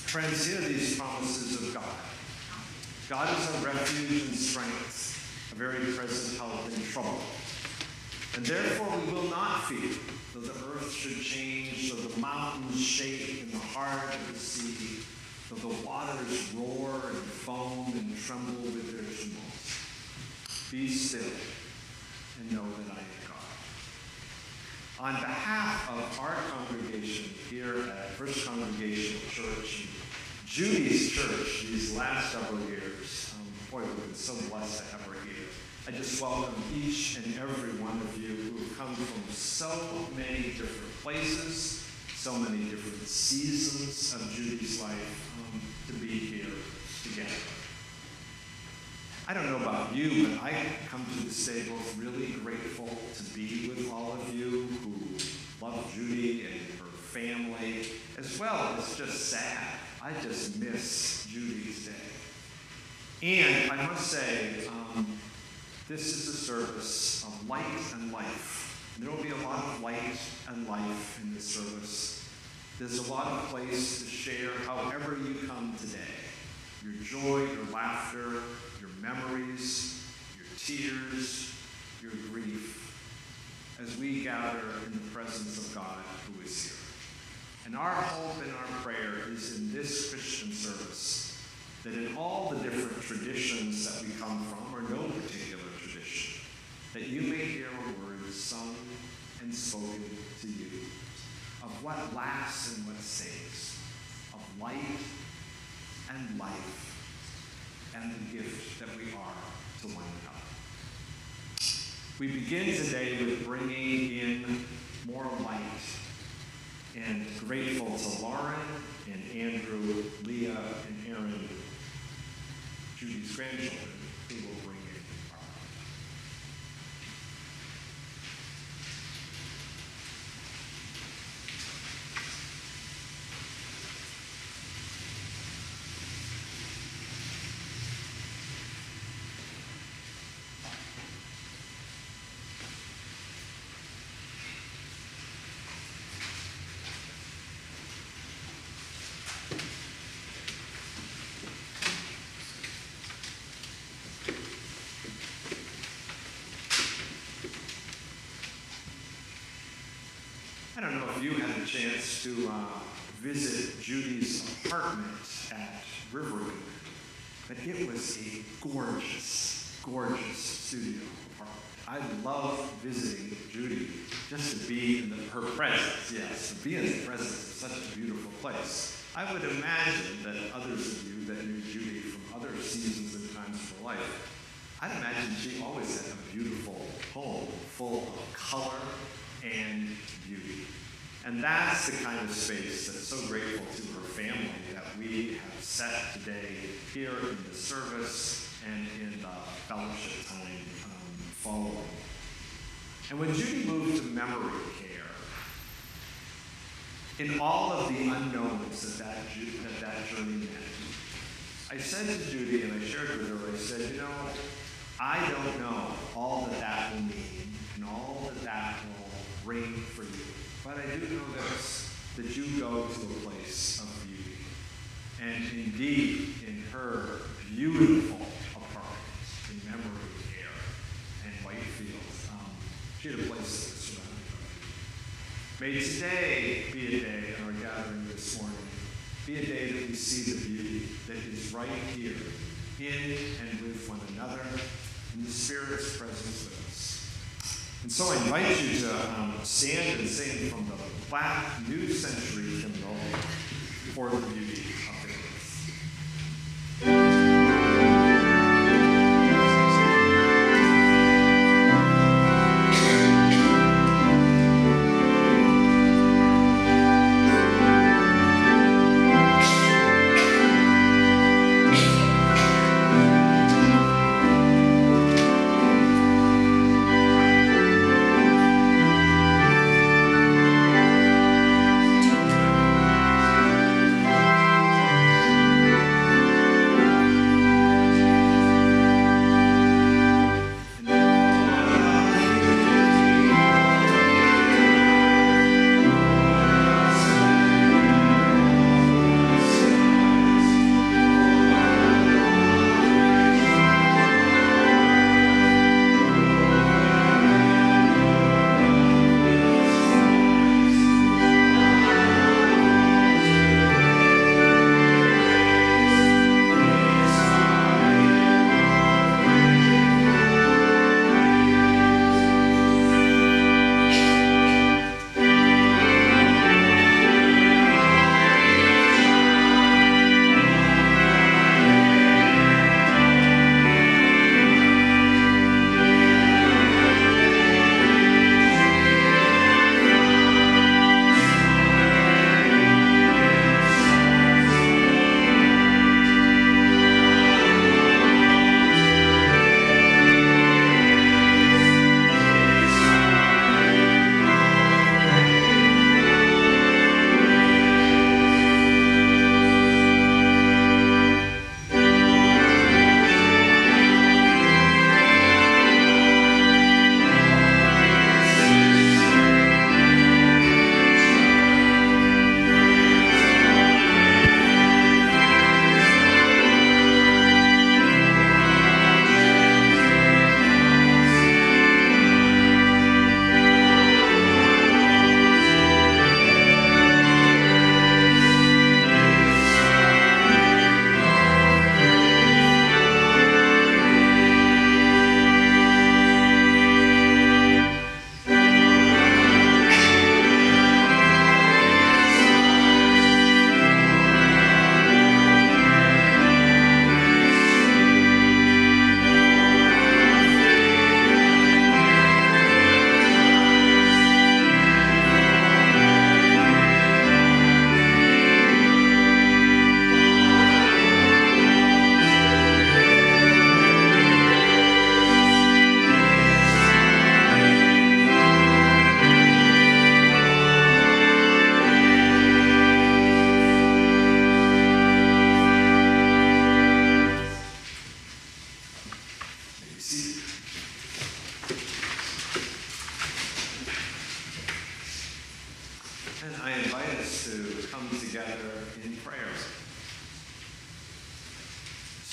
Friends, hear these promises of God. God is our refuge and strength, a very present help in trouble. And therefore we will not fear, though the earth should change, though the mountains shake in the heart of the sea, though the waters roar and foam and tremble with their tumult. Be still and know that I am God. On behalf of our congregation here at First Congregational Church, Judy's church these last several years, boy, we've been so blessed to have her here. I just welcome each and every one of you who have come from so many different places, so many different seasons of Judy's life, to be here together. I don't know about you, but I come to this day both really grateful to be with all of you who love Judy and her family, as well as just sad. I just miss Judy's day. And I must say, this is a service of light and life. There will be a lot of light and life in this service. There's a lot of place to share however you come today. Your joy, your laughter, your memories, your tears, your grief, as we gather in the presence of God who is here. And our hope and our prayer is in this Christian service, that in all the different traditions that we come from, or no particular tradition, that you may hear a word sung and spoken to you of what lasts and what stays, of light and life and the gift that we are to one another. We begin today with bringing in more light, and grateful to Lauren and Andrew, Leah and Aaron, Judy's grandchildren, who will bring in our light. I don't know if you had a chance to visit Judy's apartment at Riverwood, but it was a gorgeous, gorgeous studio apartment. I love visiting Judy just to be in her presence. Yes, to be in the presence of such a beautiful place. I would imagine that others of you that knew Judy from other seasons and times of her life, I'd imagine she always had a beautiful home full of color and beauty. And that's the kind of space that's so grateful to her family that we have set today here in the service and in the fellowship time following. And when Judy moved to memory care, in all of the unknowns that journey meant, I said to Judy, and I shared with her, I said, you know, I don't know all that will mean and all that will bring for you. But I do know this, that you go to a place of beauty. And indeed, in her beautiful apartment in memory care and Whitefield, she had a place that was surrounded by beauty. May today be a day in our gathering this morning, be a day that we see the beauty that is right here, in and with one another, in the Spirit's presence with us. And so I invite you to stand and sing from the Black New Century hymnal, For the Beauty of the Earth.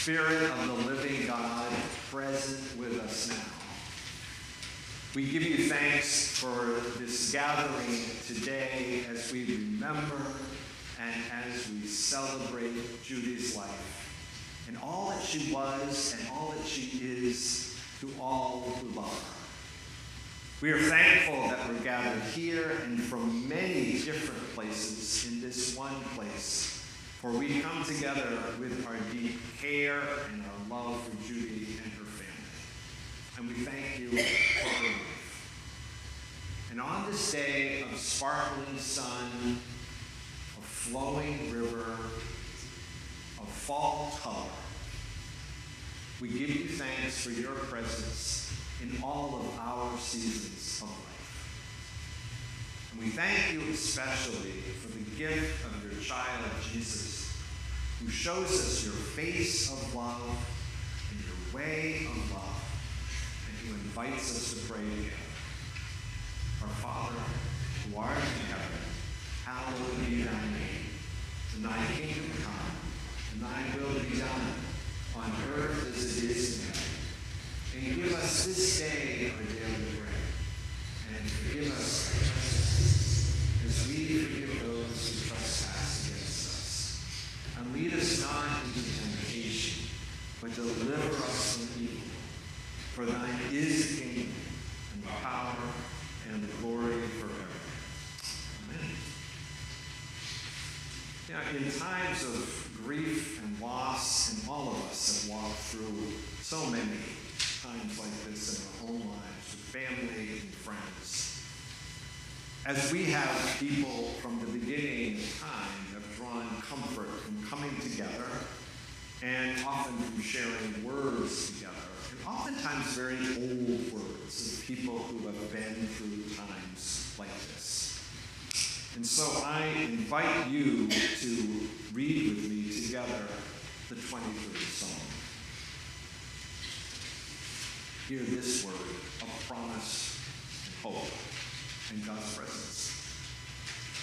Spirit of the living God, present with us now. We give you thanks for this gathering today as we remember and as we celebrate Judy's life and all that she was and all that she is to all who love her. We are thankful that we're gathered here and from many different places in this one place, for we come together with our deep care and our love for Judy and her family. And we thank you for her life. And on this day of sparkling sun, of flowing river, of fall color, we give you thanks for your presence in all of our seasons of life. And we thank you especially for the gift of your child, Jesus, who shows us your face of love and your way of love, and who invites us to pray together. Our Father, who art in heaven, hallowed be thy name. And thy kingdom come, and thy will be done, on earth as it is in heaven. And give us this day our daily bread. And forgive us our trespasses, as we forgive those who trespass against us. And lead us not into temptation, but deliver us from evil. For thine is the kingdom, and the power, and the glory forever. Amen. Now, in times of grief and loss, and all of us have walked through so many times like this in our own lives with family and friends. As we have people from the beginning of time have drawn comfort from coming together and often from sharing words together, and oftentimes very old words of people who have been through times like this. And so I invite you to read with me together the 23rd Psalm. Hear this word of promise and hope in God's presence.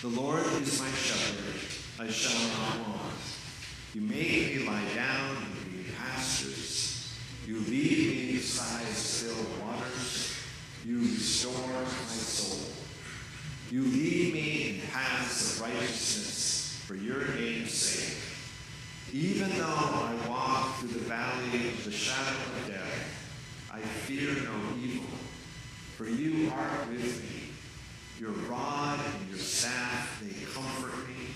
The Lord is my shepherd, I shall not want. You make me lie down in green pastures. You lead me beside still waters. You restore my soul. You lead me in paths of righteousness for your name's sake. Even though I walk through the valley of the shadow of death, I fear no evil, for you are with me. Your rod and your staff, they comfort me.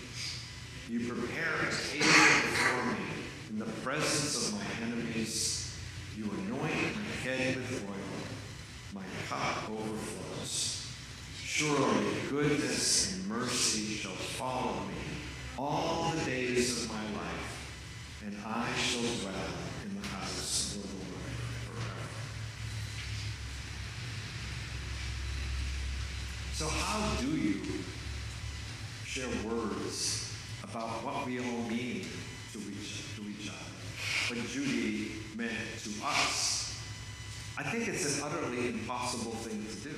You prepare a table before me in the presence of my enemies. You anoint my head with oil. My cup overflows. Surely goodness and mercy shall follow me all the days of my life, and I shall dwell in the house of the Lord. So how do you share words about what we all mean to each other? What Judy meant to us? I think it's an utterly impossible thing to do.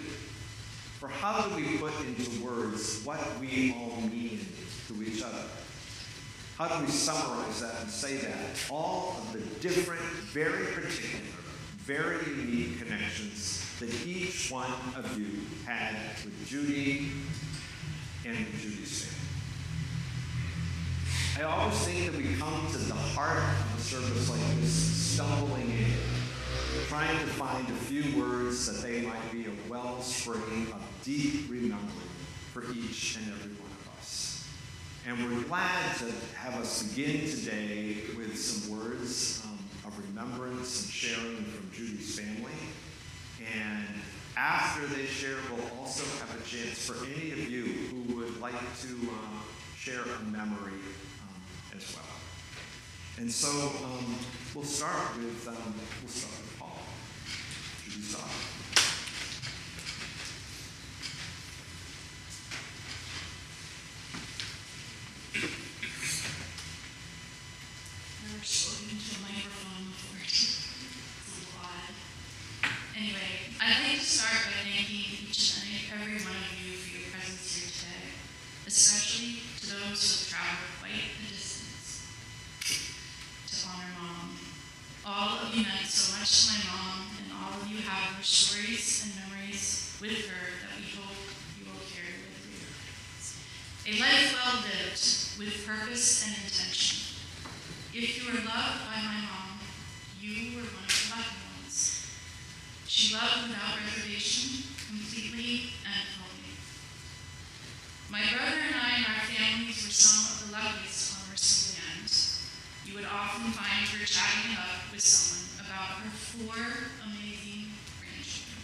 For how do we put into words what we all mean to each other? How do we summarize that and say that? All of the different, very particular, very unique connections that each one of you had with Judy and with Judy's family. I always think that we come to the heart of a service like this, stumbling in, trying to find a few words that they might be a wellspring of deep remembering for each and every one of us. And we're glad to have us begin today with some words of remembrance and sharing from Judy's family. And after they share, we'll also have a chance for any of you who would like to share a memory as well. And so we'll start with Paul. Judy's daughter. Never spoken to a microphone before. It's a little odd. Anyway, I'd like to start by thanking each and every one of you for your presence here today, especially to those who have traveled quite a distance to honor Mom. All of you meant so much to my mom, and all of you have her stories and memories with her that we hope you will carry with you. A life well lived with purpose and intention. If you are loved by my mom, you were one of the lucky ones. She loved without reservation, completely and fully. My brother and I and our families were some of the luckiest on the receiving end. You would often find her chatting it up with someone about her 4 amazing grandchildren,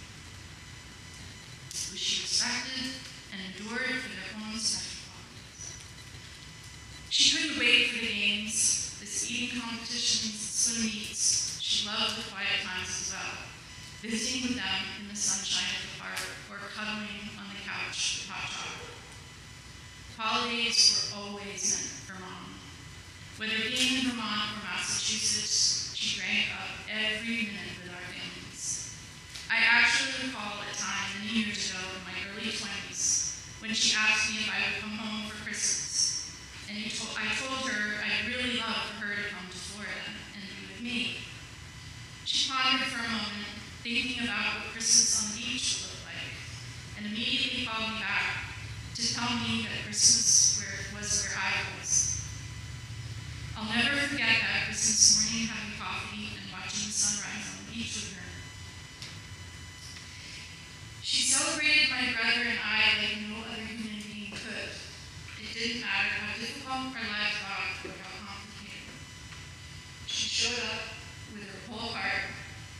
who she respected and adored for their own special qualities. She couldn't wait for the games, the eating competitions, swim meets. She loved the quiet times as well, visiting with them in the sunshine of the park or cuddling on the couch with hot chocolate. Holidays were always meant for Mom. Whether being in Vermont or Massachusetts, she drank up every minute with our families. I actually recall a time many years ago in my early 20s when she asked me if I would come home for Christmas. And I told her I'd really love for her to come to Florida and be with me. She pondered for a moment, thinking about what Christmas on the beach would look like, and immediately called me back to tell me that Christmas was where I was. I'll never forget that Christmas morning having coffee and watching the sunrise on the beach with her. She celebrated my brother and I like no other human being could. It didn't matter how difficult our lives got or how complicated. She showed up with her whole heart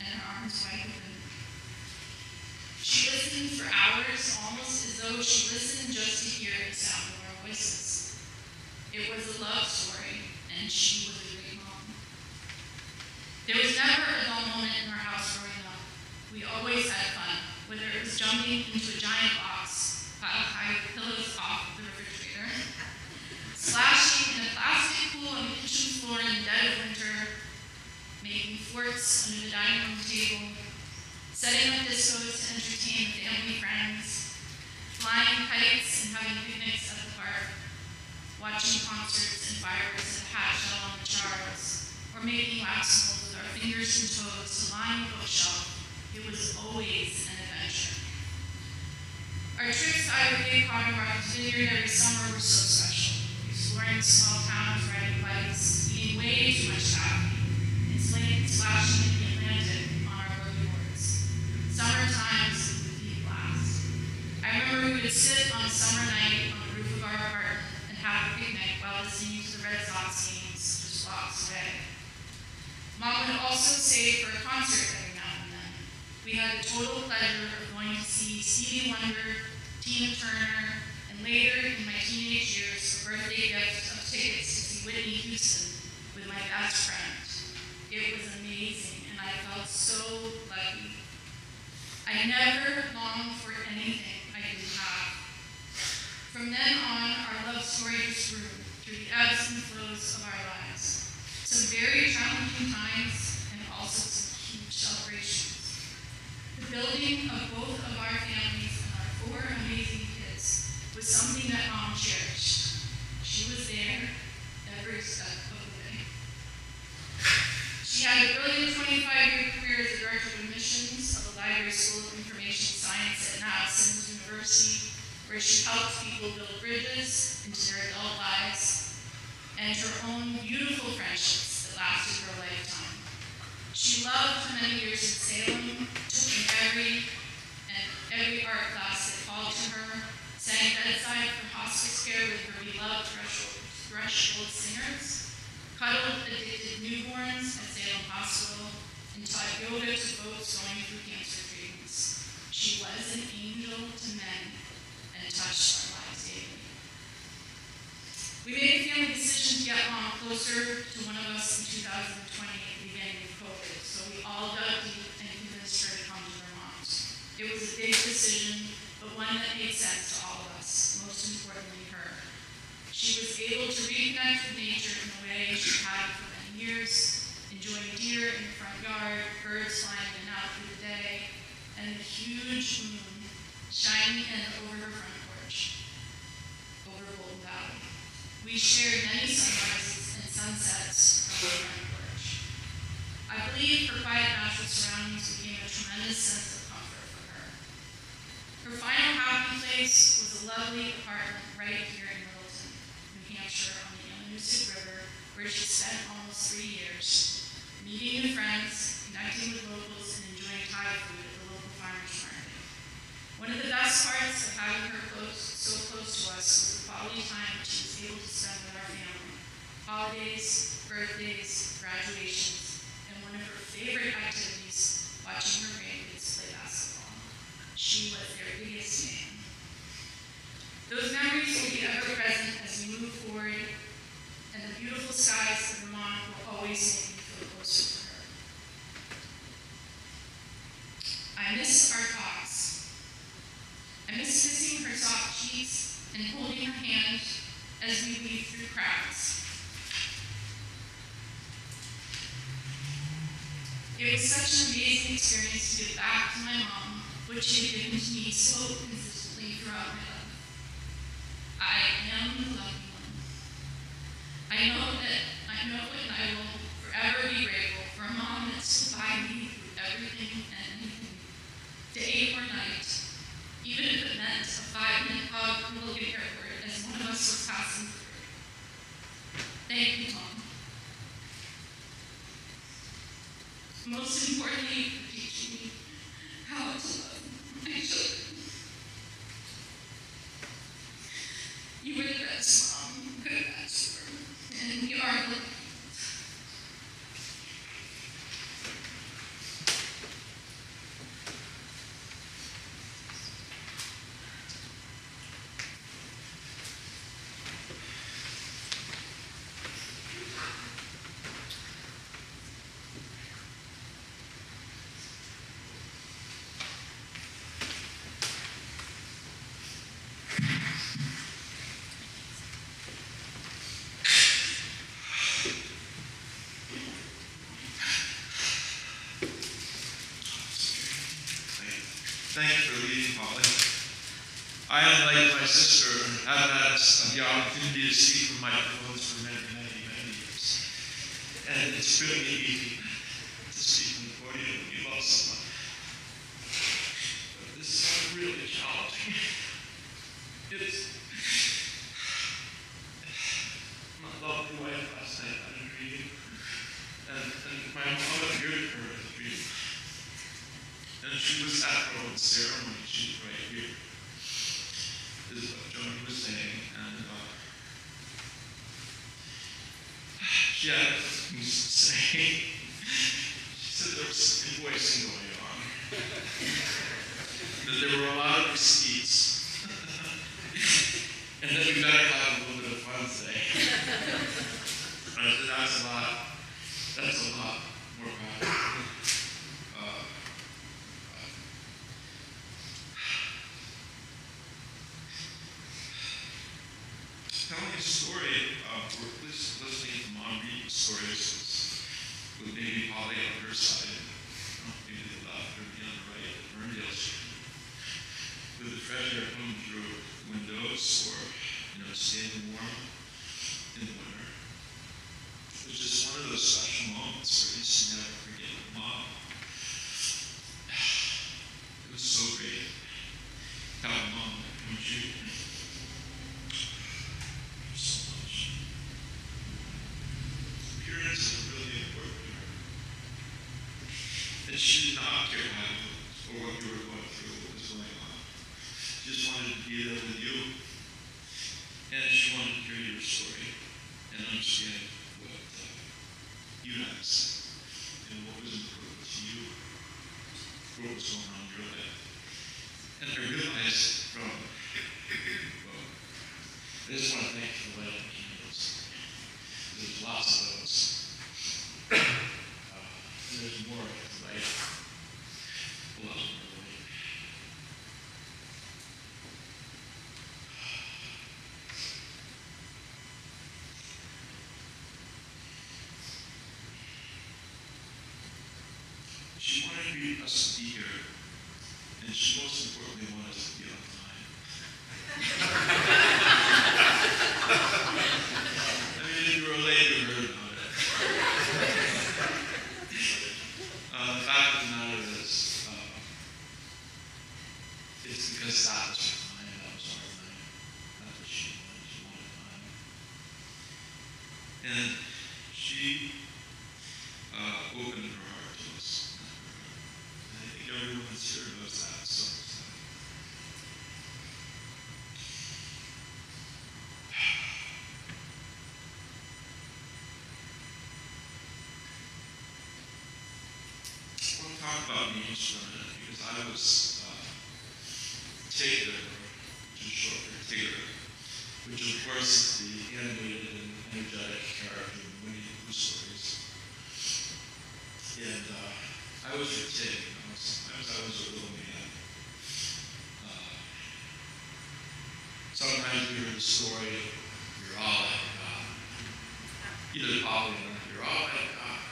and her arms wide open. She listened for hours, almost as though she listened just to hear the sound of our voices. It was a love story, and she was a great mom. There was never a dull moment in our house growing up. We always had fun, whether it was jumping into a giant box, piled high with pillows off the refrigerator, splashing in a plastic pool on the kitchen floor in the dead of winter, making forts under the dining room table, setting up discos to entertain family friends, flying kites and having picnics at the park, watching concerts and fireworks at the Hat Shell on the Charles, or making wax molds with our fingers and toes to line the bookshelf. It was always an adventure. Our trips to Iowa Cape Cod and Martha's Vineyard every summer were so special, exploring small towns, riding bikes, eating way too much coffee, and splashing in the Atlantic on our boogie boards. Summer times would be a blast. I remember we would sit on a summer night on the roof of our apartment and have a picnic while listening to the Red Sox games just blocks away. Mom would also save for a concert every now and then. We had the total pleasure of going to see Stevie Wonder, Tina Turner, and later in my teenage years, a birthday gift of tickets to see Whitney Houston with my best friend. It was amazing, and I felt so lucky. I never longed for anything I didn't have. From then on, our love story just grew through the ebbs and flows of our lives. Some very challenging times and also some huge celebrations. The building of both of our families and our 4 amazing kids was something that Mom cherished. She was there every step of the way. She had a brilliant 25-year career as a director of admissions of the Library School of Information Science at now Sims University, where she helped people build bridges into their adult lives, and her own beautiful friendships that lasted her lifetime. She loved her many years in Salem, took in every art class that called to her, sang bedside for hospice care with her beloved threshold singers, cuddled addicted newborns at Salem Hospital, and taught yoga to folks going through cancer treatments. She was an angel to men and touched our lives daily. We made a family decision to get Mom closer to one of us in 2020 at the beginning of COVID, so we all dug deep and convinced her to come to Vermont. It was a big decision, but one that made sense to all of us, most importantly her. She was able to reconnect with nature in a way she had for many years, enjoying deer in the front yard, birds flying in and out through the day, and the huge moon shining in over her front porch, over Golden Valley. We shared many sunrises and sunsets from her front porch. I believe her quiet natural surroundings became a tremendous sense of comfort for her. Her final happy place was a lovely apartment right here in Littleton, New Hampshire, on where she spent almost 3 years, meeting new friends, connecting with locals, and enjoying Thai food at the local farmers market. One of the best parts of having her so close to us was the quality time she was able to spend with our family. Holidays, birthdays, graduations, and one of her favorite activities, watching her grandkids play basketball. She was their biggest fan. Those memories will be ever present as we move forward, and the beautiful skies of Vermont will always make me feel closer to her. I miss our talks. I miss kissing her soft cheeks and holding her hand as we weave through crowds. It was such an amazing experience to give back to my mom what she had given to me so consistently throughout my life. I am the lucky one. I know and I will forever be grateful for a mom that stood by me through everything and anything, day or night, even if it meant a 5-minute hug and look at airport as one of us was passing through. Thank you, Mom. Most importantly, for teaching me how to love my children. You were the best mom you could have asked for, and we are lucky. Thank you for leading, Holly. I, unlike my sister, have had the opportunity to speak from microphones for many, many, many years. And it's really easy to speak from the podium when you love someone. But this is really challenging. My lovely wife last night had a dream, and my mom appeared to her in the dream. And she was at her own ceremony. She's right here. This is what Jody was saying. And she had things to say. She said there was some invoicing going on. That there were a lot of receipts. And that we better have a little bit of fun today. And I said, that's a lot more powerful. Telling a story, we're listening to Mom read stories with maybe Polly on her side, maybe the left or me on the right, at Ferndale Street, with the fresh air coming through the windows, or staying warm in the winter. It was just one of those special moments where you just never forget your mom. It was so great. How Mom comes you. Appearance is really important to her. And she did not care how you looked or what you were going through, what was going on. She just wanted to be there with you. And she wanted to hear your story and understand what you had to say and what was important to you, what was going on in your life. And I realized from, I just want to thank you for lighting the candles. There's lots of those. And there's more to light. A lot more to light. She wanted us to be here, and she most importantly wanted us to be on time. I mean, if you were late, you heard about it. The fact of the matter is, it's because that was her time, that was our time. That's what she wanted time. And she opened her heart to us. And I think everyone that's here knows that. So I want to talk about names for a minute because I was Taylor, which is short for Taylor, which of course is the animated and energetic character in Winnie the Pooh stories. And I was your kid, you know, sometimes I was a little man. Sometimes you hear the story, you're all like God. Either Polly or not, you're all like God.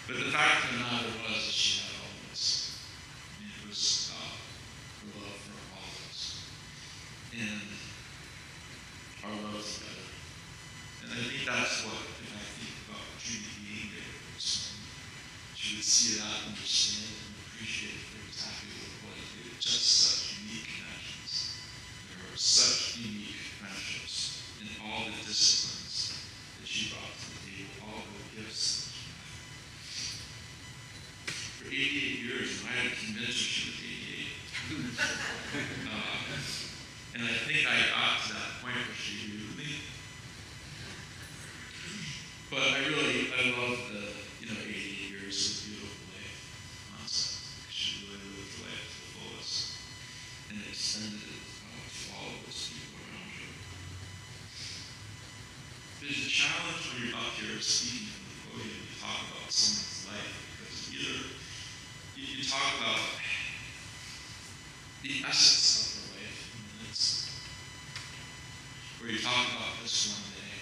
But the fact of the matter was that she had all this. I mean, it was her love for all of us. And our love together. And I think that's what, if I think about Judy being there this morning, she would see that, understand, and appreciate it for exactly what it did. Just such unique connections. There were such unique friendships in all the disciplines that she brought to the table, all the gifts. For 88 years, and I had convinced her she was 88. And I think I got to that point where she knew me. But I love the, 88 years of beautiful life concept. She really lived life to the fullest and extended it to all of those people around her. There's a challenge when you're up here speaking from the podium, you talk about someone's life, because either you talk about the essence of her life in minutes, or you talk about this one day.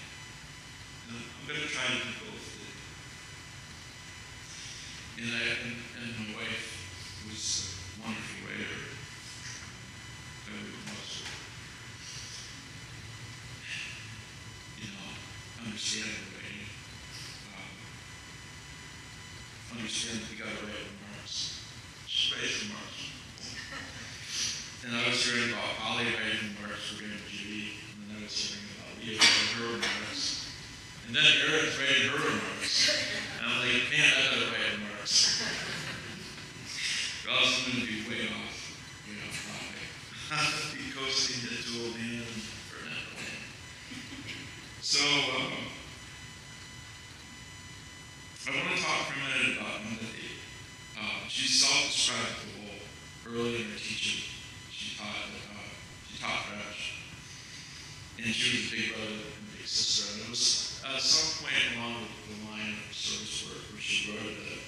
And I'm going to try to do both today. And my wife was a wonderful writer. Everyone loves her. Understand the writing. Understand that we got to write remarks. She writes remarks. And I was hearing about Polly writing remarks for Judy, and then I was hearing about Leah writing her remarks. And then Erin's writing her remarks. And I'm like, man, I gotta write remarks. Or else I'm going to be way off topic. I'm going to be coasting into old man for another land. So, I want to talk for a minute about empathy. She's self-described early in her teaching. She taught French. And she was a big brother and big sister. And it was at some point along the line of service work where she wrote it,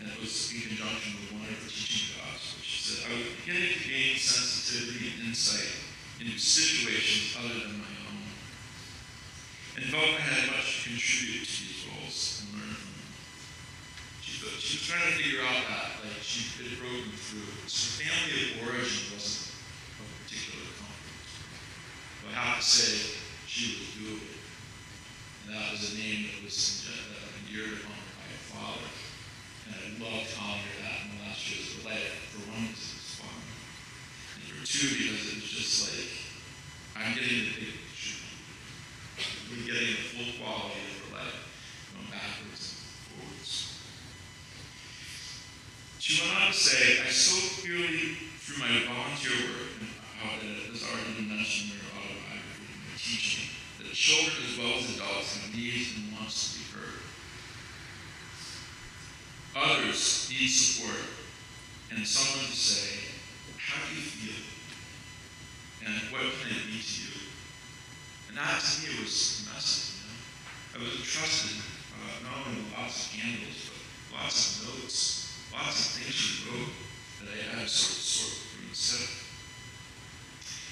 and it was in conjunction with one of her teaching jobs, where she said, I was beginning to gain sensitivity and insight into situations other than my own, and felt I had much to contribute to these roles and learn from them. She was trying to figure out that, like, she had broken through. So her family of origin wasn't of particular comfort. But I have to say, she was Judy. And that was a name that was endeared upon her by her father. And I loved calling her that in the last years of her life. For one, because it was fun. And for two, because it was just like, I'm getting the big picture. We're getting the full quality of her life, going backwards and forwards. She went on to say, I so clearly, through my volunteer work, and how it was already been mentioned in her autobiography and my teaching, that children as well as adults have needs and wants to be heard. Others need support and someone to say, how do you feel? And what can it be to you? And that to me was a message, I was entrusted not only with lots of candles, but lots of notes, lots of things she wrote that I had to sort through and sit.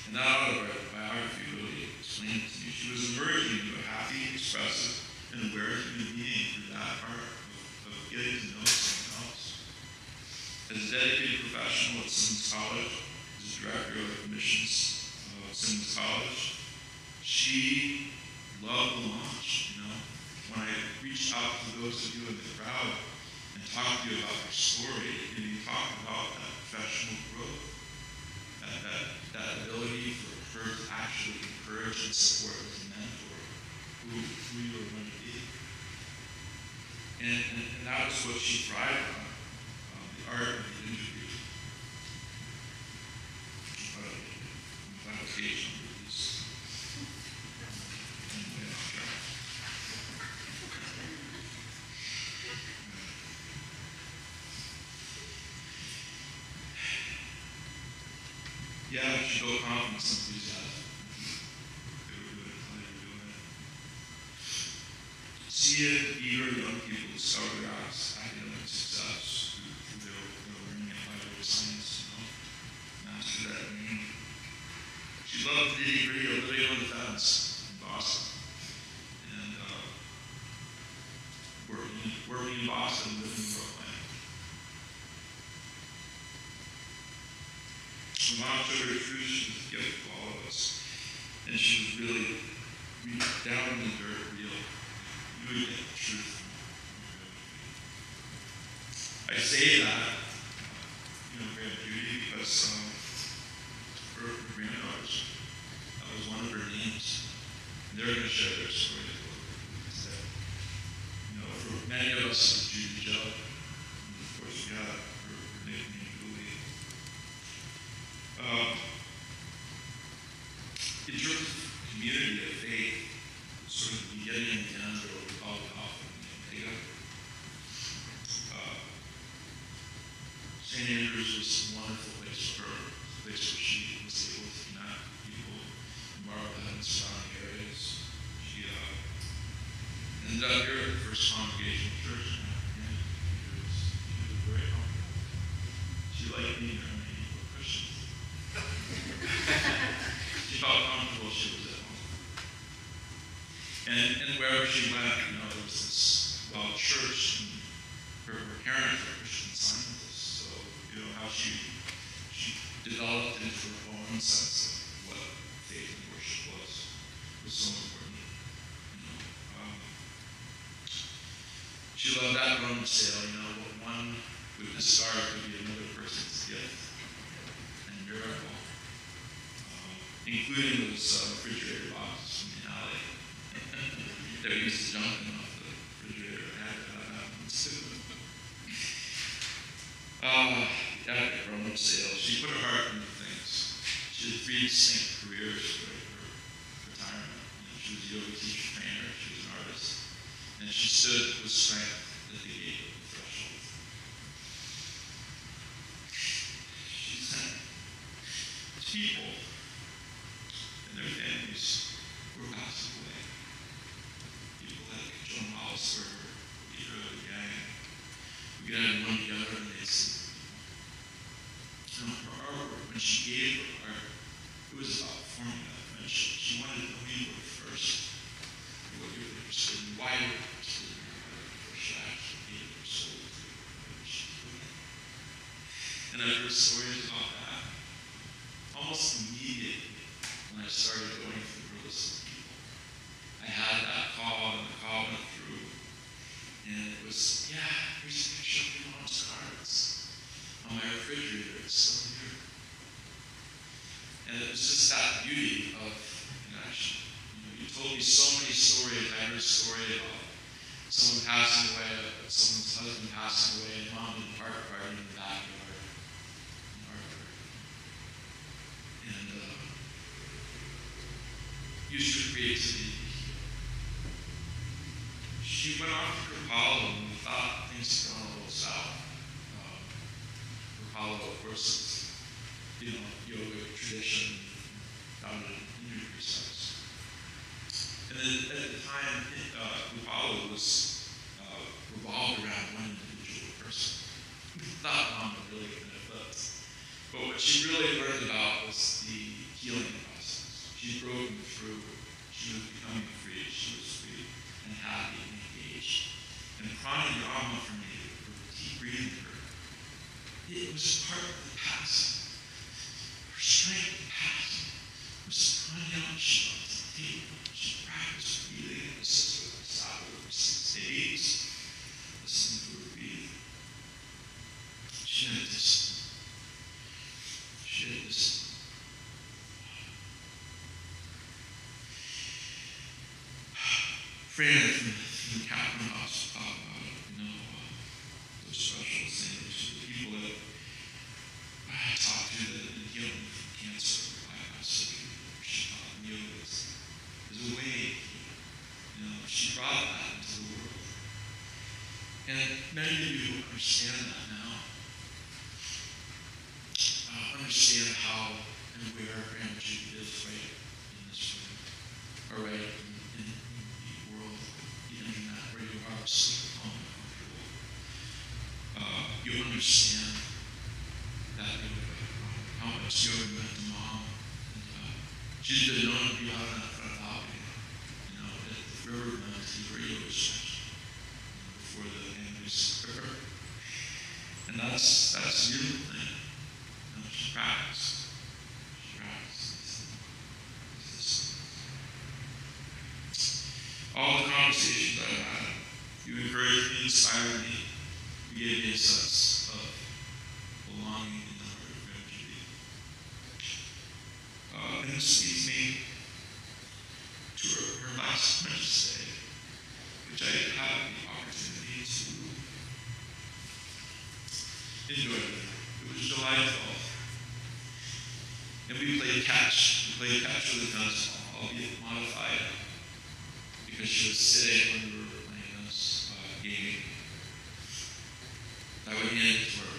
And that autobiography really explained it to me. She was emerging into a happy, expressive, and aware human being through that part of getting to know someone else. As a dedicated professional at Simmons College, as a director of admissions of Simmons College, she loved the launch, When I reached out to those of you in the crowd and talked to you about your story, and you talked about that professional growth, that ability for her to actually encourage and support as a mentor who you were going to be. And that was what she thrived on, the art of the interview. That was occasional release. Anyway, I'll try. Yeah, she built confidence and enthusiasm. They were doing it, how they were doing it. Seeing eager young people discover their academic success through their learning and vital science, master that name. She loved the nitty-gritty of living on the fence in Boston. And working in Boston, living in Brooklyn. When Mom showed her truth, she was a gift to all of us. And she was really down in the dirt, real. You would get the truth. I say that, Grandma Judy, because her granddaughters, that was one of her names. And they're going to share their story a little bit today. For many of us, it was Judy Joe. And of course, we had her nickname, Judy. In terms of community of faith, sort of the beginning and the end, or what we call it often, St. Andrews was a wonderful place for her, a place where she was able to connect with people in Marblehead and surrounding areas. She ended up here at the First Congregational Church, and it was very comfortable. She liked being there, and many people were Christians. She felt comfortable, she was at home. And wherever she went, there was this, church, and her parents were Christian Scientists, so, how she developed into her own sense of what faith and worship was so important. She loved that Roman sale, what one would discard could be another person's gift and miracle, including those refrigerator boxes from the alley that we used to jump in off the refrigerator. I had that happen too. At the Roman sale, she put her heart into things. She had 3 distinct careers for her retirement. She was a yoga teacher, trainer, she was an artist, and she stood with strength at the gate of the threshold. She sent people and their families who were passing away. People like Joan Hollister, leader of the gang, who get everyone together and they'd sing. Her artwork, when she gave her art, it was about forming that friendship. She wanted to know you were first, what you were interested in, why you were interested in her art before she actually gave her soul to whatever she was doing. And I've heard stories about that almost immediately when I started going through the list of people. I had that call, and the call went through, and it was, here's a picture of your mom's cards on my refrigerator. It's still here. And it was just that beauty of connection. You told me so many stories. I heard a story about someone passing away, someone's husband passing away, and mom did a party in the backyard. And used her creativity. She went off to Rapallo and we thought things had gone a little south. Rapallo, of course, is, yoga tradition founded in injury sites. And then at the time, Rapallo was revolved around one individual person. We thought mom would really benefit. But what she really learned about was the healing process. She'd broken through. She was becoming free. She was free and happy and engaged. And pranayama for me, or deep breathing, it was part of the passing. Her strength of passing was pranayama. She loved to take. She practiced breathing in the sister of the Sabbath for 6 days, listening to her breathe. She had discipline. Fran from the Captain House talked about it. thing to the people that I talked to that have been healed from cancer. I said, she taught me there's a way. She brought that into the world. And many of you understand that now. Understand how and where Grandma Judy is right in this room. Or right in the world, the internet, where you are asleep at home comfortable. You understand that how much you have meant to Mom. And, she's been known to be out in that front lobby. At the Riverman radio station before the families occurred. And that's you thing. She practiced. All the conversations I had, you encouraged me, inspired me, you gave me a sense of belonging in the heart of Grandma Judy. And this leads me to her last Wednesday, which I had the opportunity to enjoy. It was July 12th. And we played catch. We played catch with a tennis ball, albeit modified, because she was sitting when we were playing this game. I would hand it to her,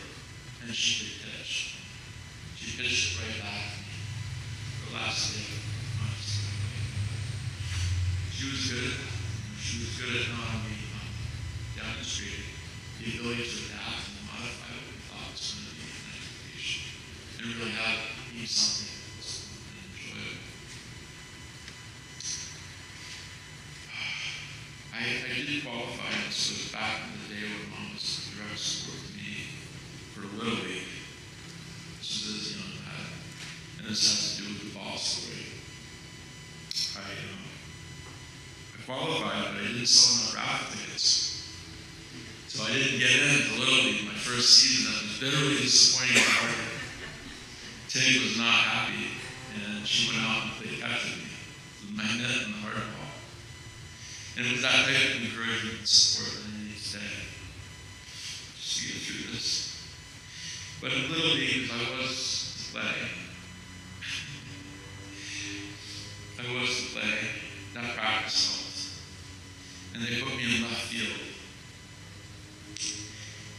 and she could pitch. She pitched it right back to me. Her last day of honestly. She was good at that. She was good at not only demonstrating the ability to adapt and modify what we thought was going to be an education, and really have it be something that was enjoyable. I did qualify, and this was back in the day when Mom was the direct support to me for a little league. This was as young as that. And this has to do with the ball story. I qualified, but I didn't sell enough raffle tickets. So I didn't get into Little League my first season. That was bitterly disappointing to her. Tig was not happy, and she went out and played catch with me, with my net and the hard ball. And it was that type of encouragement and support that I need today, just to get through this. But in Little League, I was to play. That practice helped. And they put me in left field.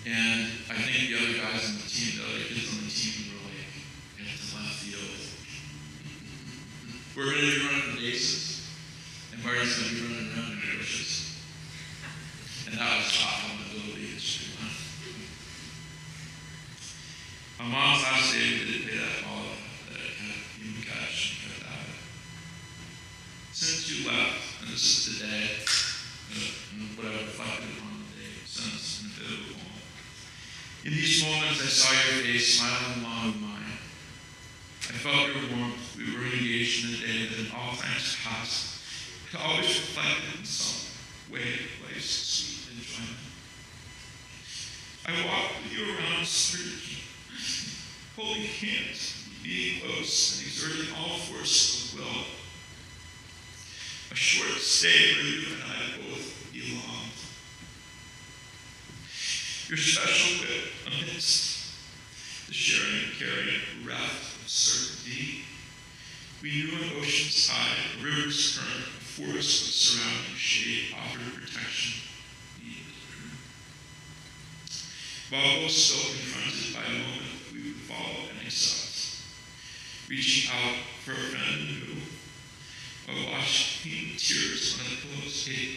And I think the other guys on the team, the other kids on the team were like, get to left field. We're going to be running the bases. And Marty's going to be running around in the bushes. And that was taught on the Little League history. On Mom's last day, we didn't play that ball that I kept even catch and kept at it. Since you left, and this is the day, and what I've reflected upon the day since, and a bit of a poem. In these moments, I saw your face smiling along with mine. I felt your warmth. We were engaged in a day that, in all times past, had always reflected in some way life's sweet enjoyment. I walked with you around Sturgeon, holding hands, being close, and exerting all force of will. A short stay where you and I both belonged. Your special wit amidst the sharing and carrying raft of certainty. We knew an ocean's tide, a river's current, a forest with surrounding shade offered protection. While both still confronted by a moment that we would follow and accept, reaching out for a friend who, while washing tears on a pillow's cape,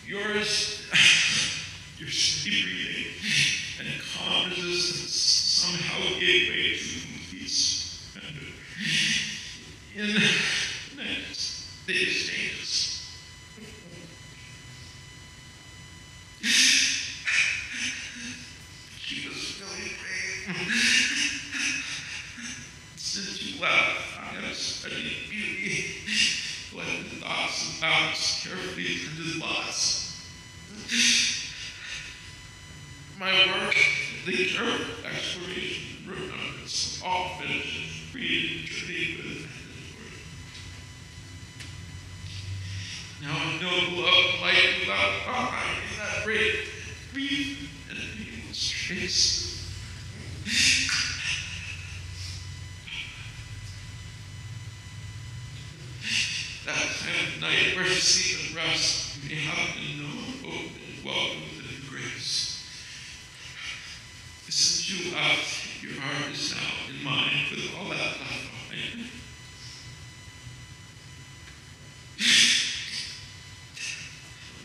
your steady breathing and calm resistance somehow gave way to complete surrender. In the next, the exchanges. She was really brave. Since you left, I have studied beauty, collected thoughts and balanced carefully tended lots. My work, the careful exploration and remembrance, all finished, created, journeyed with an now I know love light without behind in that great grief and grace. That kind of night where sleep and rest may have been known, hope, and welcome with a new grace. Since you left, your heart is now in mine with all that left behind.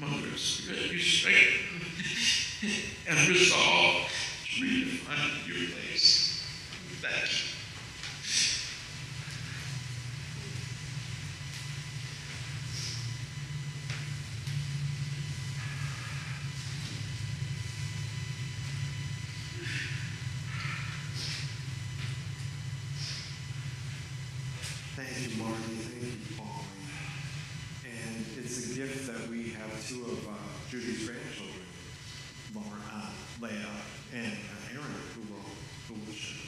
Mother Spirit, you strengthen and resolve to redefine your place. Thank you. Thank you, Marty. Thank you, Pauline. And it's a gift that we have two of Judy's grandchildren, Leah and Aaron, who will share.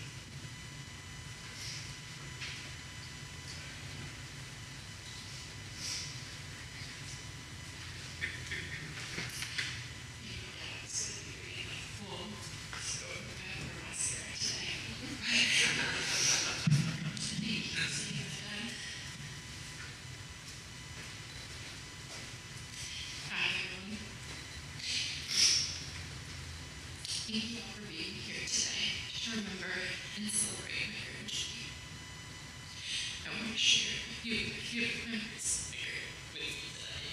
Thank you all for being here today to remember and celebrate my friend Judy. I want to share a few memories with you today.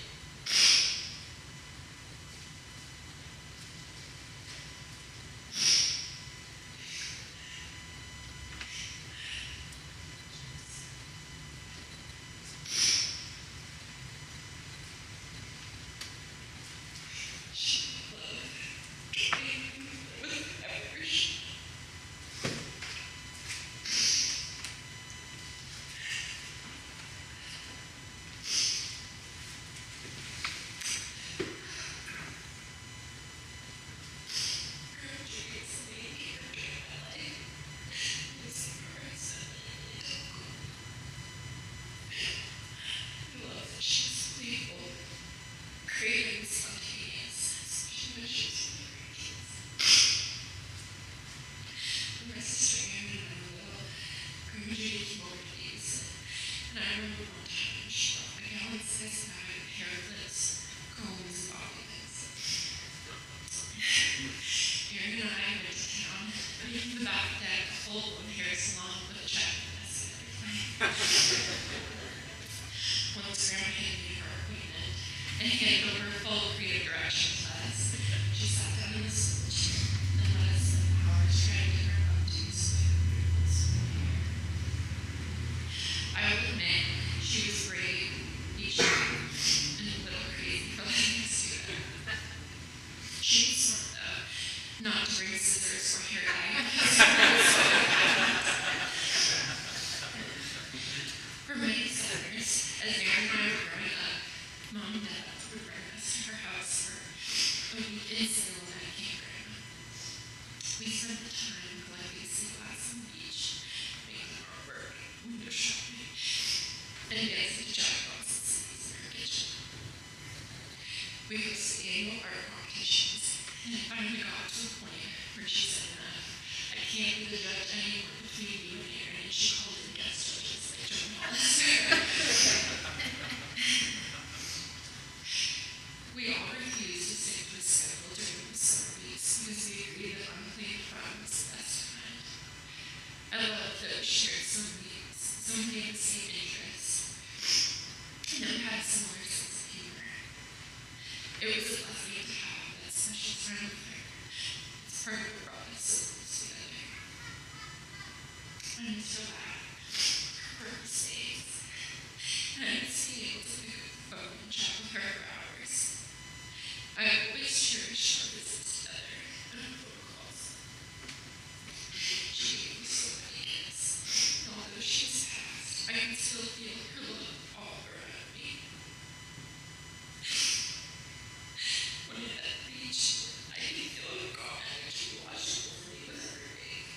Creative, spontaneous, especially when she's my sister Aaron and I will bring Judy Mortgages. And I remember one time she brought a gallon-sized bag of hair clips, combs, and bobby pins. Aaron and I went to town, leaving the back deck a full-blown hair salon with a check mess and everything. Once Grandma handed me her appointment and handed over full creative direction to us, she sat down in the swivel chair and let us spend hours trying to get her updos with her beautiful swivel hair. I will admit, she was brave, each time, and a little crazy for letting us do that. She was smart, though, not to bring scissors or hair dye. For many summers, as Aaron and I were growing up, Mom and Dad would bring us to her house for a week in Salem at a campground. We spent the time collecting sea glass on the beach, making artwork, window shopping, and dancing to jackbox and cities in our kitchen. We hosted annual art competitions, and it finally got to a point where she said enough. I can't be the judge anymore between you and Aaron, and she called in guest judges like Joan Hollister. We all refused to stick to a schedule during the summer weeks because we agreed that unclaimed fun was the best kind. I loved that we shared so many of the same interests, and that we had a similar sense of humor. It was a blessing to have that special time with her. It's part of what brought us so close together. I miss her laugh, her mistakes, and I miss being able to pick up the phone and chat with her for hours. I always cherish our visits together and our phone calls. She gave me so many gifts, and although she's passed, I can still feel her love all around me. When I'm at the beach, I can feel her God energy washing over me with her wave.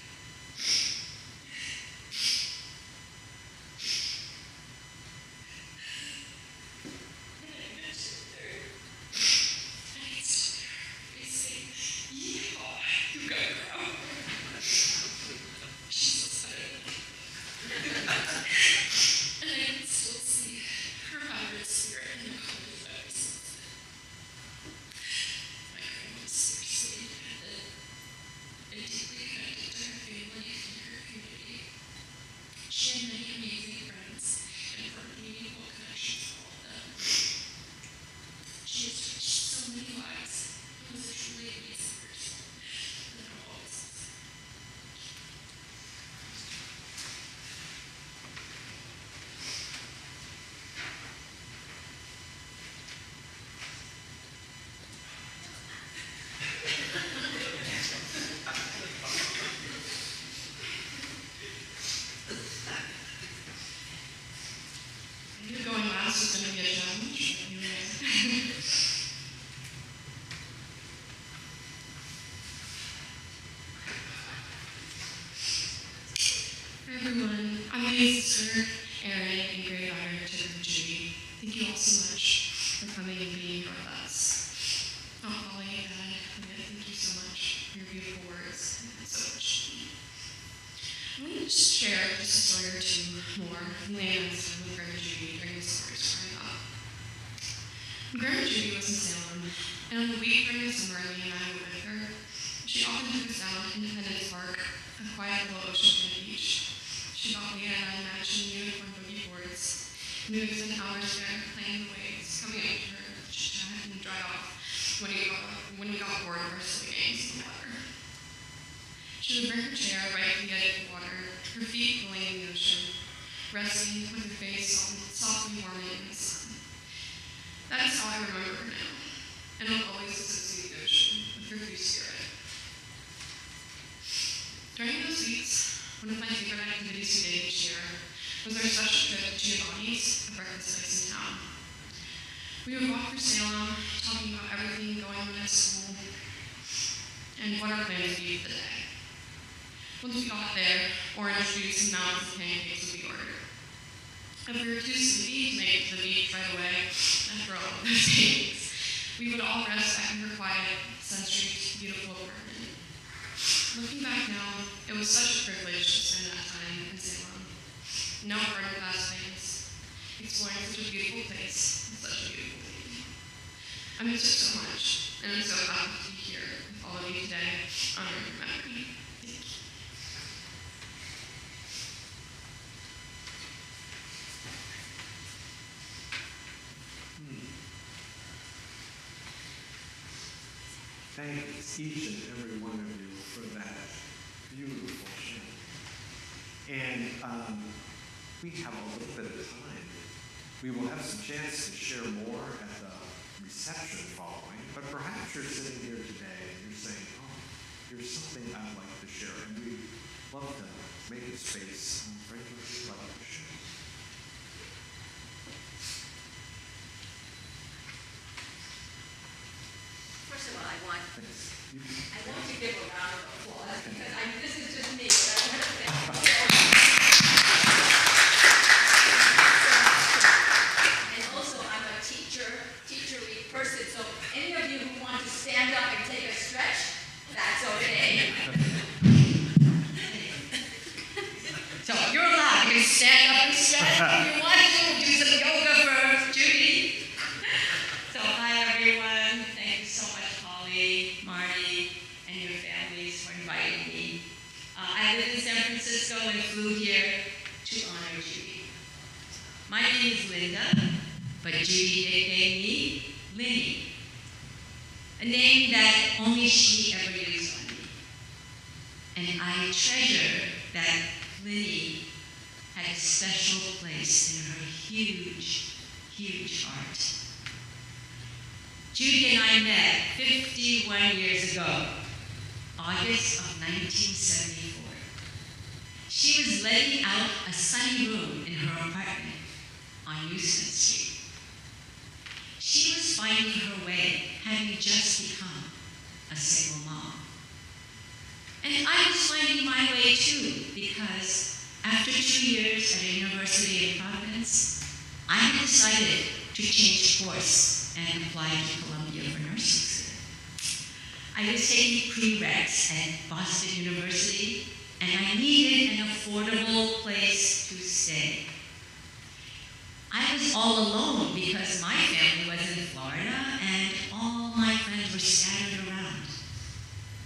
coming and being here with us. Oh, Holly, thank you so much for your beautiful words. It's so much. I'm going to just share just a story or two more from the answer with Grandma Judy during the stories growing up. Grandma Judy was in Salem, and on the week during the summer Lee and I were with her, she often took us down to Independence Park, a quiet little oceanfront beach. She taught Leah and I matching unicorn boogie boards, and we would spend hours there playing the waves, coming up to her, chit-chat, and dry off when we got bored of our silly games in the water. She would bring her chair right to the edge of the water, her feet pulling in the ocean, resting with her face softly warming in the sun. That is how I remember her now, and I'll always associate the ocean with her free spirit. During those weeks, one of my favorite activities we did each year was our special trip to Giovanni's, a breakfast place in town. We would walk through Salem, talking about everything going on at school, and what our plans would be for the day. Once we got there, orange juice and mounds of pancakes would be ordered. If we were too sleepy to make it to the beach right away, after all of those days, we would all rest back in her quiet, sun-streaked, beautiful apartment. Looking back now, it was such a privilege to spend that time in Salem. No hard and fast things, exploring such a beautiful place and such a beautiful lady. I miss her so much, and I'm so happy to be here with all of you today, honoring her memory. Thank you. Thanks, each and every one of you, for that beautiful share. And we have a little bit of time. We will have some chance to share more at the reception following, but perhaps you're sitting here today and you're saying, oh, here's something I'd like to share, and we'd love to make a space for you to like to share. First of all, I want Thanks. to give a round of applause because this is just me, but I want to say and also I'm a teachery person, so any of you who want to stand up and take a stretch, that's okay. So you're allowed. You can stand up and stretch if you want to. Do some yoga for Judy. So hi everyone. Thank you so much, Holly, Marty, and your families for inviting me. I live in San Francisco and flew here to honor Judy. My name is Linda, but Judy nicknamed me Linny, a name that only she ever used on me. And I treasure that Linny had a special place in her huge, huge heart. Judy and I met 51 years ago, August of 1974. She was letting out a sunny room in her apartment on Houston Street. She was finding her way, having just become a single mom. And I was finding my way too, because after 2 years at a university in Providence, I had decided to change course and apply to Columbia for nursing school. I was taking prereqs at Boston University, and I needed an affordable place to stay. I was all alone because my family was in Florida, and all my friends were scattered around.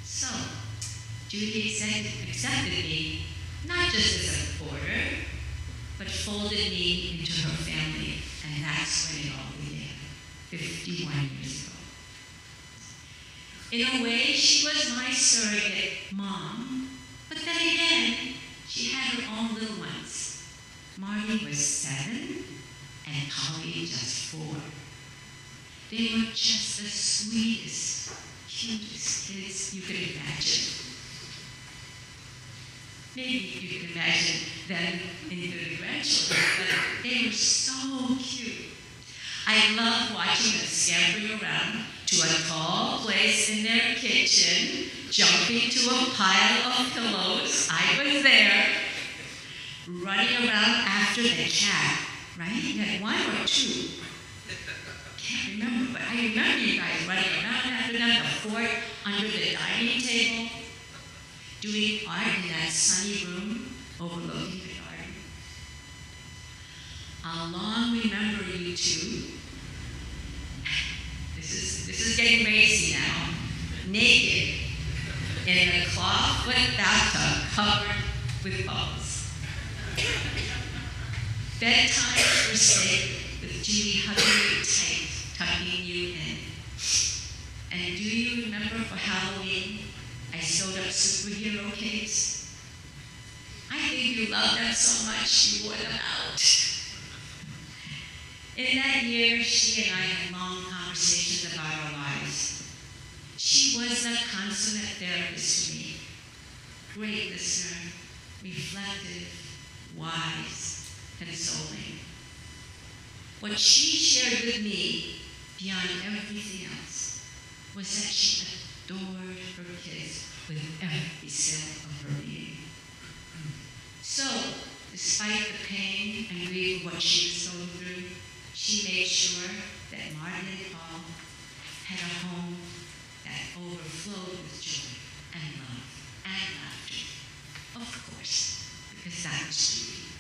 So, Judy accepted me, not just as a boarder, but folded me into her family, and that's when it all began, 51 years ago. In a way, she was my surrogate mom, but then again, she had her own little ones. Marty was 7, and Holly just 4. They were just the sweetest, cutest kids you could imagine. Maybe you can imagine them into the grandchildren, but they were so cute. I loved watching them scampering around to a tall place in their kitchen, jumping to a pile of pillows. I was there, running around after the cat, right? You had 1 or 2. Can't remember sunny room overlooking the garden. I'll long remember you two. This is getting racy now. Naked in a clawfoot bathtub covered with bubbles. Bedtimes were sacred, with Judy hugging you tight, tucking you in. And do you remember for Halloween, I sewed up superhero capes? I think you loved them so much you wore them out. In that year, she and I had long conversations about our lives. She was a consummate therapist to me. Great listener, reflective, wise, consoling. What she shared with me, beyond everything else, was that she adored her kids with every cell of her being. So, despite the pain and grief of what she was going through, she made sure that Martin and Paul had a home that overflowed with joy and love and laughter. Of course, because that was Judy.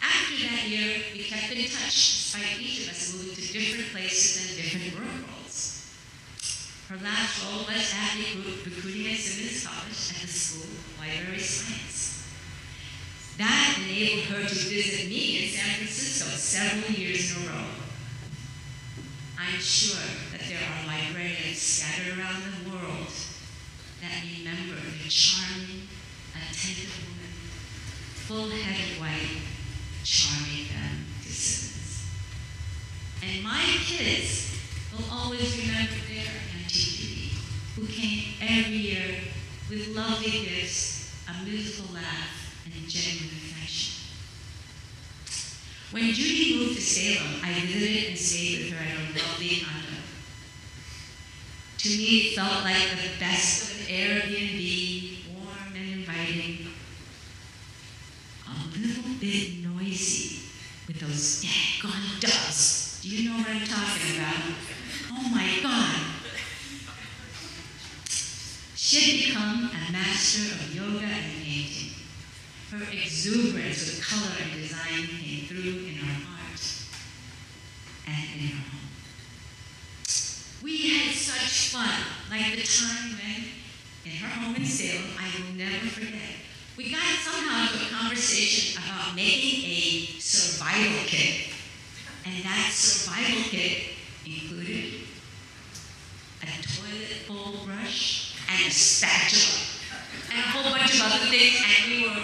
After that year, we kept in touch, despite each of us moving to different places and different work roles. Her last role was at recruiting at Simmons College at the School of Library Science. That enabled her to visit me in San Francisco several years in a row. I'm sure that there are librarians scattered around the world that remember the charming, attentive woman, full-headed white, charming them to Simmons. And my kids will always remember their Auntie Judy, who came every year with lovely gifts, a musical laugh, and genuine affection. When Judy moved to Salem, I visited and stayed with her at her lovely condo. To me, it felt like the best of an Airbnb, warm and inviting. A little bit noisy with those daggone doves. Do you know what I'm talking about? Oh my God. She had become a master of yoga and painting. Her exuberance with color and design came through in her art and in her home. We had such fun, like the time when, in her home in Salem, I will never forget, we got somehow into a conversation about making a survival kit. And that survival kit included a toilet bowl brush and a spatula and a whole bunch of other things, and we were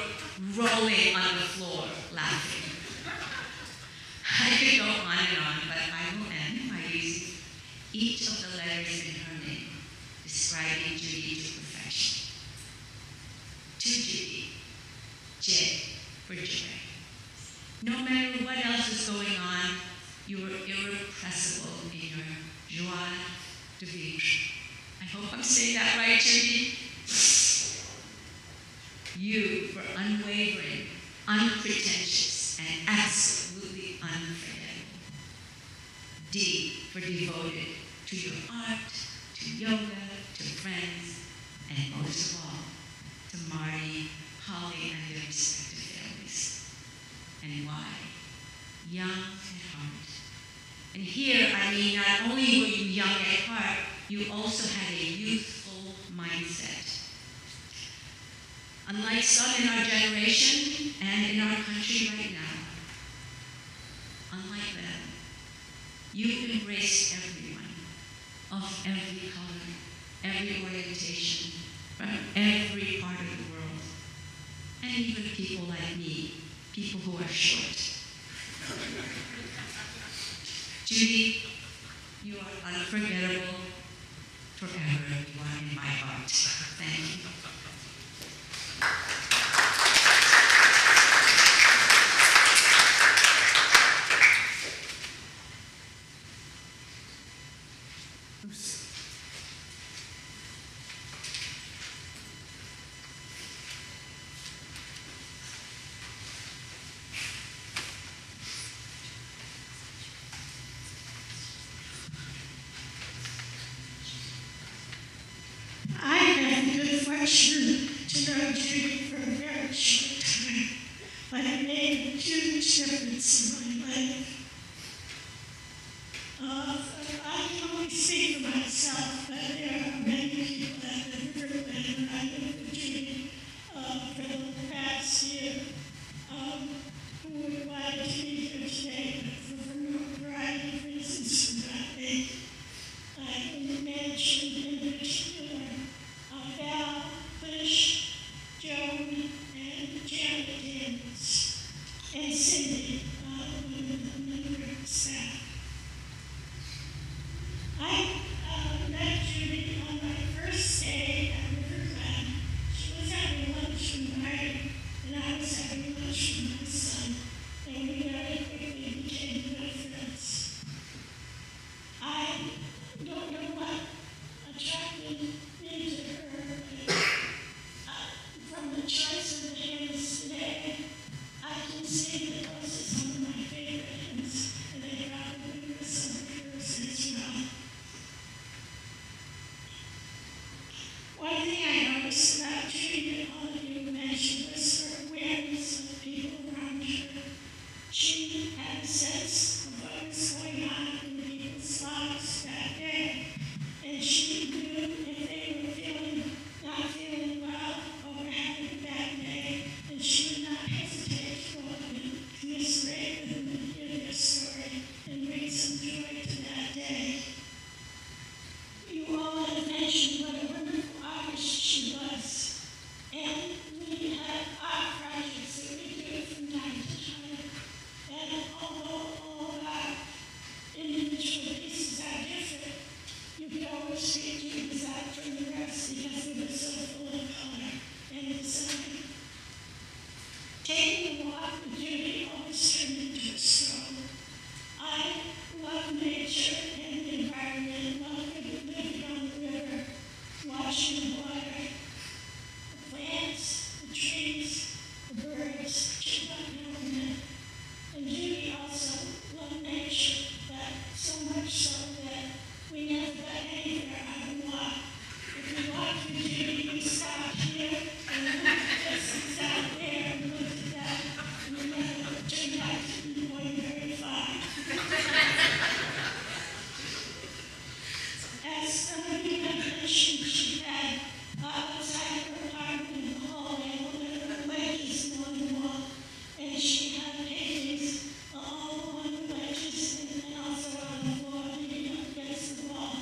rolling on the floor laughing. I could go on and on, but I will end by using each of the letters in her name, describing Judy to perfection. To Judy, J for joy. No matter what else is going on, you were irrepressible in your joie de vivre. I hope I'm saying that right, Judy. U for unwavering, unpretentious, and absolutely unforgettable. D for devoted to your art, to yoga, to friends, and most of all, to Marty, Holly, and their respective families. And Y, young at heart. And here, I mean, not only were you young at heart, you also had a youthful mindset. Unlike some in our generation and in our country right now, unlike them, you embraced everyone, of every color, every orientation, from every part of the world, and even people like me, people who are short. Judy, you are unforgettable forever. You are in my heart. Thank you. I had the good fortune to to know Judy for a very short time, but it made a huge difference in my life. I can only speak for myself, but there are many people that have heard and I know with Judy for the past year who would like to be here today, but for a variety of reasons could not make it. I can mention in particular Val, Bush, Joan, and Janet Daniels, and Cindy, one of the member of the staff. I met Judy on my first day at Riverglen. She was having lunch with Marty, and I was having lunch with my son, and we very quickly became good friends. I don't know what attracted me to her, but from the choice of the hymns today, I can see that those are some of my favorite hymns, and they probably were some of hers as well. One thing I noticed about Judy that all of you mentioned was her awareness of people around her. She had a sense of what was going on in people's lives that day, and she knew if they were not feeling well or were having a bad day, and she would not hesitate to go up and commiserate with them and hear their story and bring some joy to that day. You all have mentioned what a wonderful artist she was, and we have art projects that we do from time to time, and although all of our individual pieces are different, you can always treat Judy's art from the rest because it was so full of color and design. Taking a walk with Judy always turned into a stroll. I love nature and the environment, love living on the river, watching the water, the plants, the trees, the birds, chirp now and then. And Judy also loved nature, but so much so that we never got anywhere on the walk. If we walked with Judy, we stopped here and looked at the distance out there and looked at that, and we never turned out to be going very far. As some of you have mentioned, she had outside her apartment in the hallway, little ledges along the wall, and she had paintings all along the ledges and also on the floor leading up against the wall.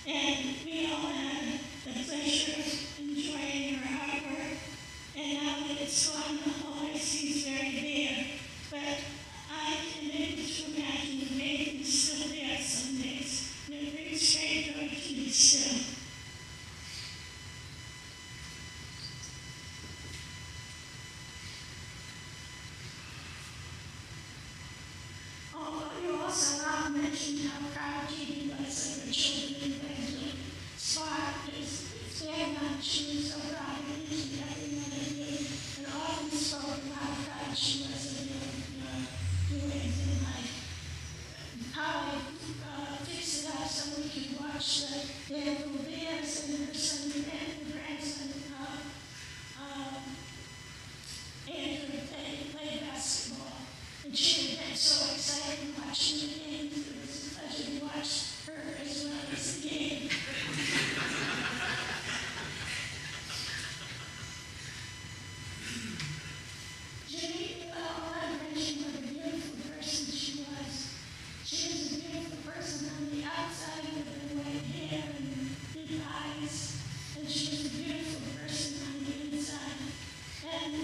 And we all had the pleasure of enjoying her artwork, and now that it's gone, the hallway seems very bare. But I am able to imagine the paintings still there some days, and it brings great joy to me still. Oh, you also mentioned how proud Judy was of her children and grandchildren. Spot is very much, she was so proud of each and every one of you, and often spoke of how proud she was of your doings in life. How I fixed it up so we could watch their little Beals and her son and grandson, Andrew, play basketball. And she would get so excited watching the games. It was a pleasure to watch her as well as the game. Judy, I mentioned what a beautiful person she was. She was a beautiful person on the outside with her white hair and big eyes, and she was a beautiful person on the inside. And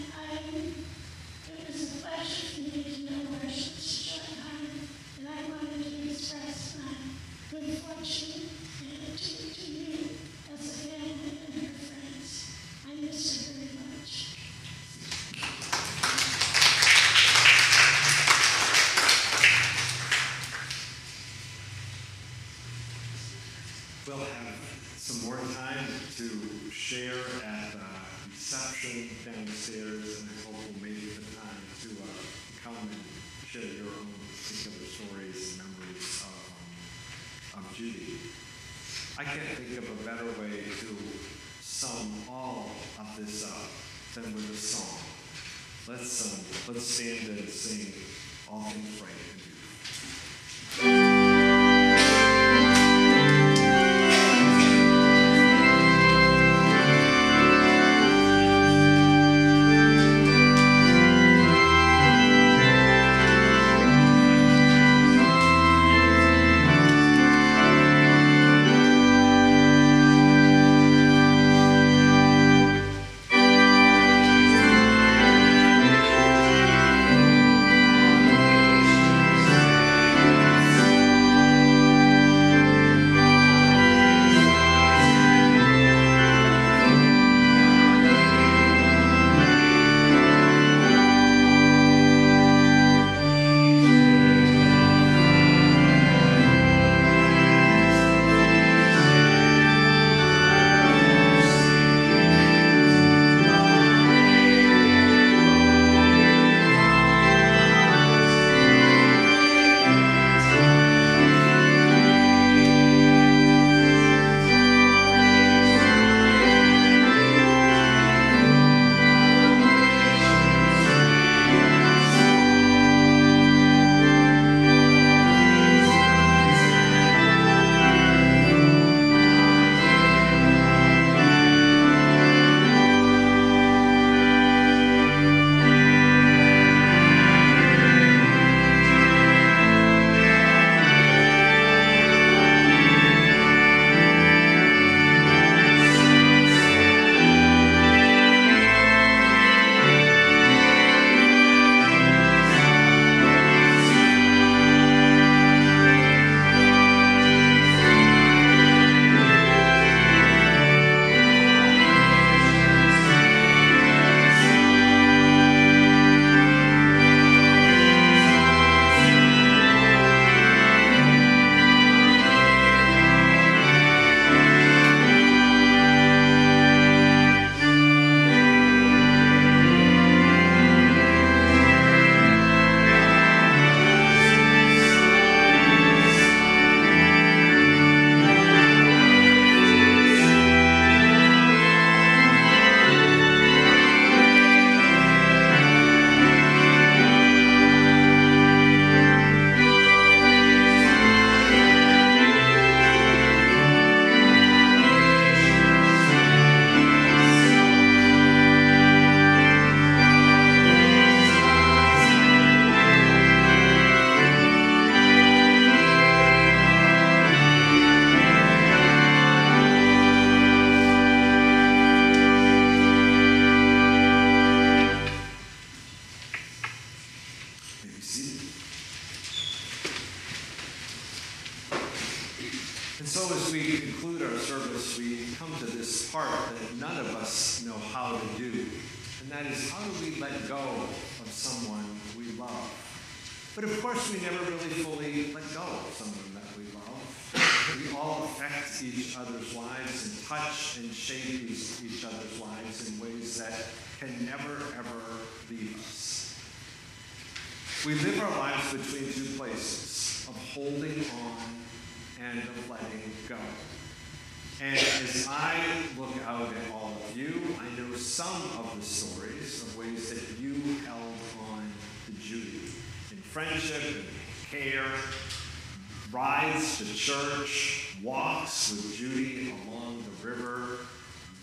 it was a pleasure for me to know her. She was a short time, and I wanted to express my good fortune to you as a family and her friends. I miss her very much. We'll have some more time to share at the reception downstairs, and I hope we'll make the time to come and share your own particular stories and memories of Judy. I can't think of a better way to sum all of this up than with a song. Let's stand and sing All Things Right and Beautiful. So as we conclude our service, we come to this part that none of us know how to do, and that is, how do we let go of someone we love? But of course, we never really fully let go of someone that we love. We all affect each other's lives and touch and shape each other's lives in ways that can never, ever leave us. We live our lives between two places of holding on and of letting go. And as I look out at all of you, I know some of the stories of ways that you held on to Judy in friendship and care, rides to church, walks with Judy along the river,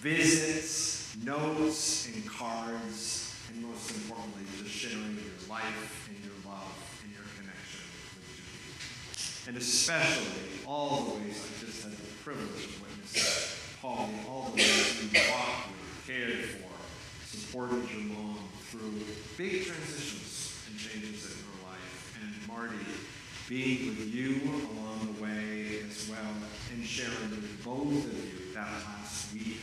visits, notes, and cards, and most importantly, just sharing your life and your love and your connection with Judy. And especially all the ways I just had the privilege of witnessing Paul, all the ways you walked with, cared for, supported your mom through big transitions and changes in her life, and Marty being with you along the way as well, and sharing with both of you that last week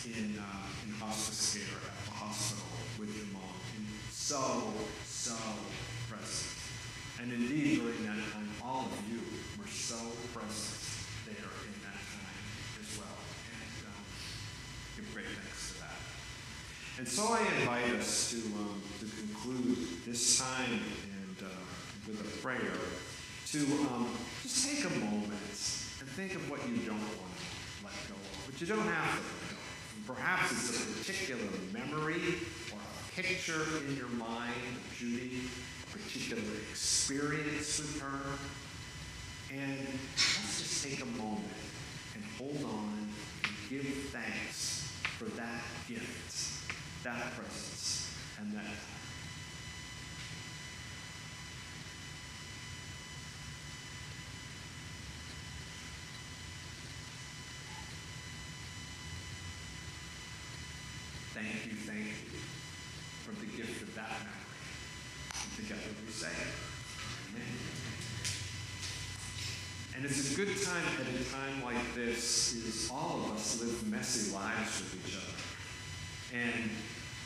in hospice care at the hospital with your mom, and so present. And indeed, during that time, all of you were so present there in that time as well. And give great thanks to that. And so I invite us to conclude this time and with a prayer to just take a moment and think of what you don't want to let go of, but you don't have to let go of. And perhaps it's a particular memory or a picture in your mind of Judy, a particular experience with her. And let's just take a moment and hold on and give thanks for that gift, that presence, and that time. Thank you for the gift of that memory. And together we say, amen. And it's a good time at a time like this is all of us live messy lives with each other. And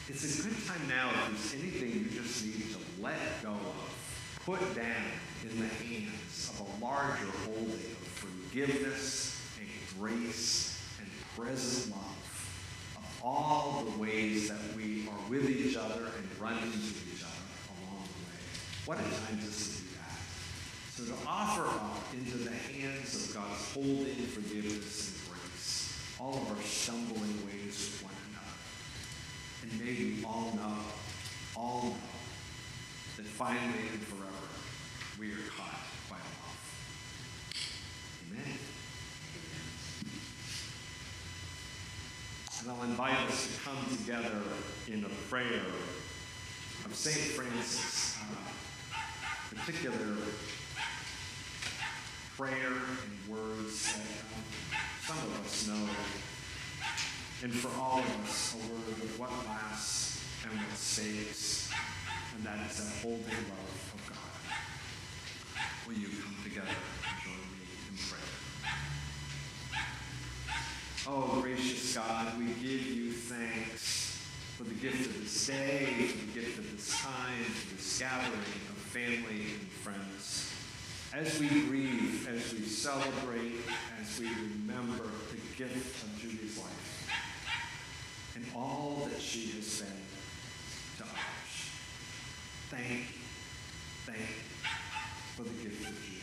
it's a good time now if there's anything you just need to let go of, put down in the hands of a larger holding of forgiveness and grace and present love. All the ways that we are with each other and run into each other along the way. What a time just to do that. So to offer up into the hands of God's holding forgiveness and grace all of our stumbling ways with one another. And may we all know that finally and forever we are caught by love. Amen. And I'll invite us to come together in a prayer of St. Francis, particular prayer and words that some of us know, and for all of us, a word of what lasts and what stays, and that is that holding love of God. Will you come together and join me in prayer? Oh, gracious God, we give you thanks for the gift of this day, for the gift of this time, for this gathering of family and friends. As we grieve, as we celebrate, as we remember the gift of Judy's life and all that she has been to ours. Thank you for the gift of Judy.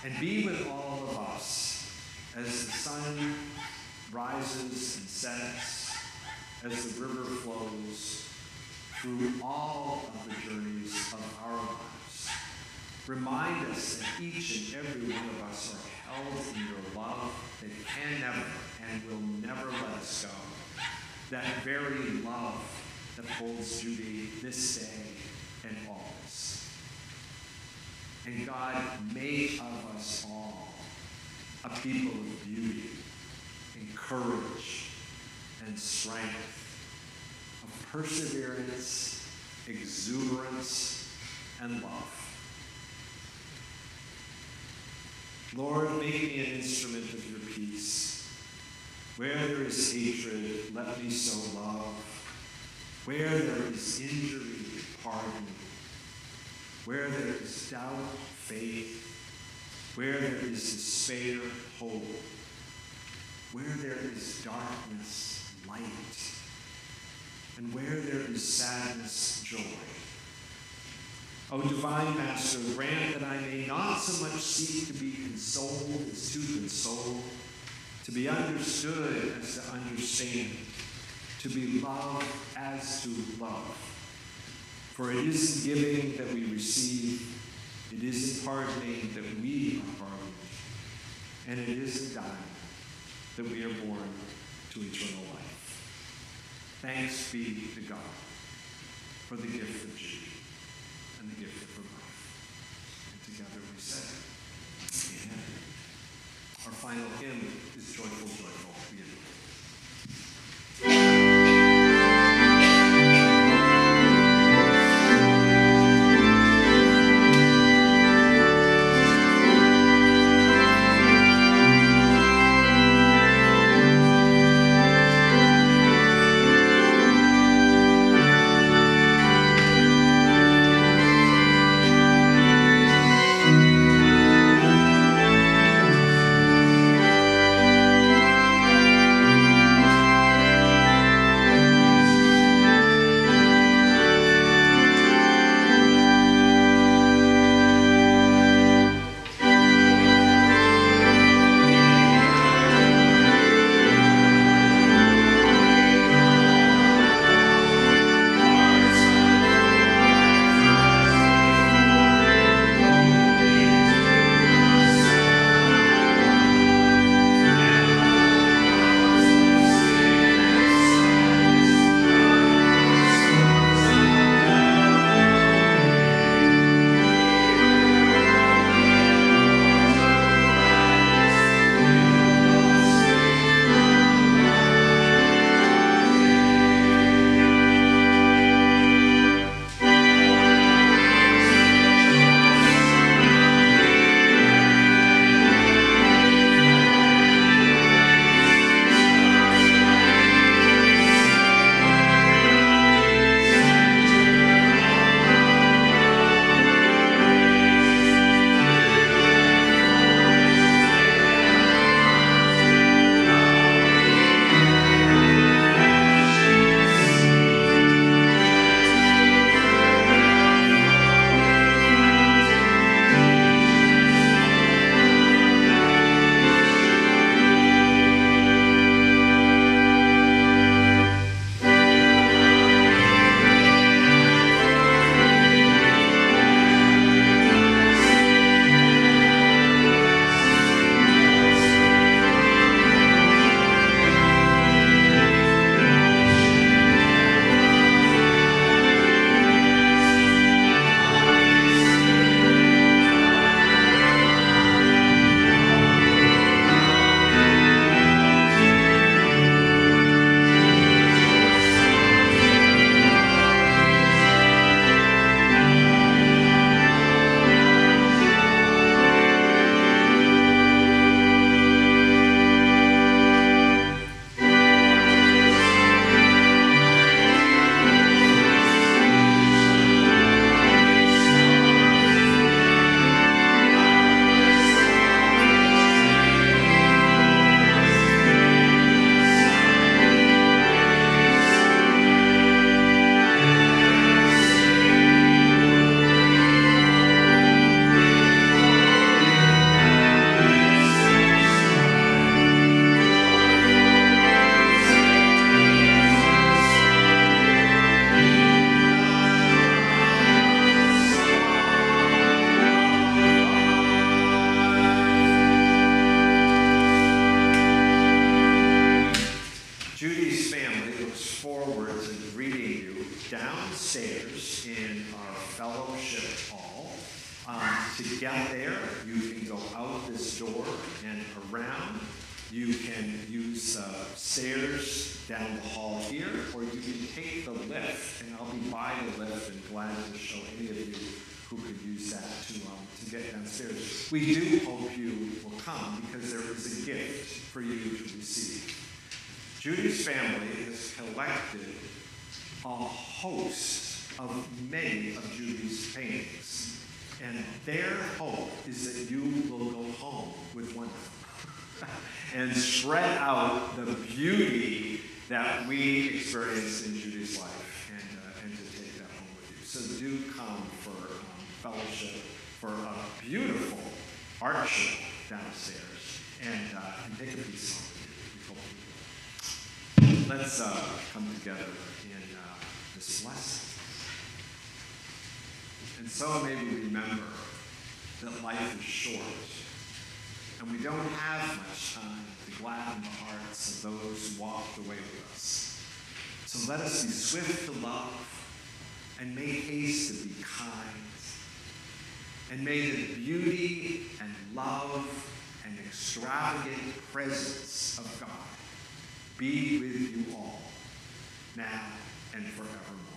And be with all of us as the sun rises and sets, as the river flows through all of the journeys of our lives. Remind us that each and every one of us are held in your love that can never and will never let us go. That very love that holds Judy this day and always. And God, make of us all a people of beauty and courage and strength, of perseverance, exuberance, and love. Lord, make me an instrument of your peace. Where there is hatred, let me sow love. Where there is injury, pardon. Where there is doubt, faith. Where there is despair, hope. Where there is darkness, light. And where there is sadness, joy. O divine Master, grant that I may not so much seek to be consoled as to console, to be understood as to understand, to be loved as to love. For it is in giving that we receive, it is in pardoning that we are pardoned, and it is in dying that we are born to eternal life. Thanks be to God for the gift of Judy and the gift of her life. And together we say, amen. Our final hymn is Joyful, Joyful. To get there, you can go out this door and around. You can use stairs down the hall here, or you can take the lift, and I'll be by the lift and glad to show any of you who could use that to get downstairs. We do hope you will come because there is a gift for you to receive. Judy's family has collected a host of many of Judy's paintings, and their hope is that you will go home with one of them and spread out the beauty that we experienced in Judy's life and to take that home with you. So do come for fellowship, for a beautiful art show downstairs, and take a piece home with you. We hope you will. Let's come together in this blessing. And so may we remember that life is short, and we don't have much time to gladden the hearts of those who walked away with us. So let us be swift to love, and make haste to be kind. And may the beauty and love and extravagant presence of God be with you all, now and forevermore.